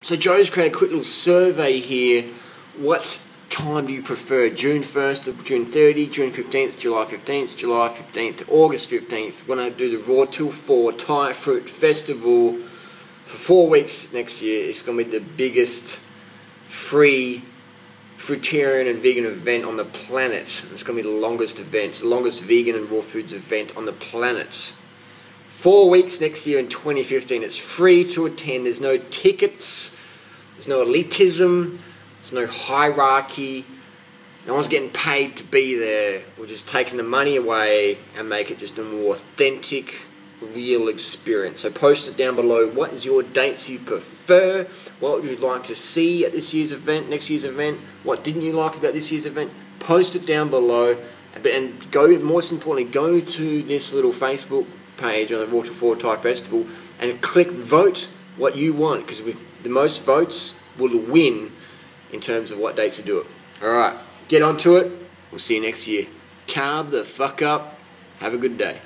So Joe's created a quick little survey here. What time do you prefer? June 1st to June 30, June 15th, July 15th, July 15th, August 15th. We're going to do the Raw Till 4 Thai Fruit Festival for 4 weeks next year. It's going to be the biggest free fruitarian and vegan event on the planet. It's going to be the longest event. It's the longest vegan and raw foods event on the planet. 4 weeks next year in 2015. It's free to attend. There's no tickets. There's no elitism. There's no hierarchy. No one's getting paid to be there. We're just taking the money away and make it just a more authentic, real experience. So post it down below. What is your dates you prefer? What would you like to see at this year's event, next year's event? What didn't you like about this year's event? Post it down below. And go, most importantly, go to this little Facebook page on the Raw Till 4 Thai Festival and click vote what you want, because with the most votes will win in terms of what dates to do it. Alright, get onto it. We'll see you next year. Carb the fuck up. Have a good day.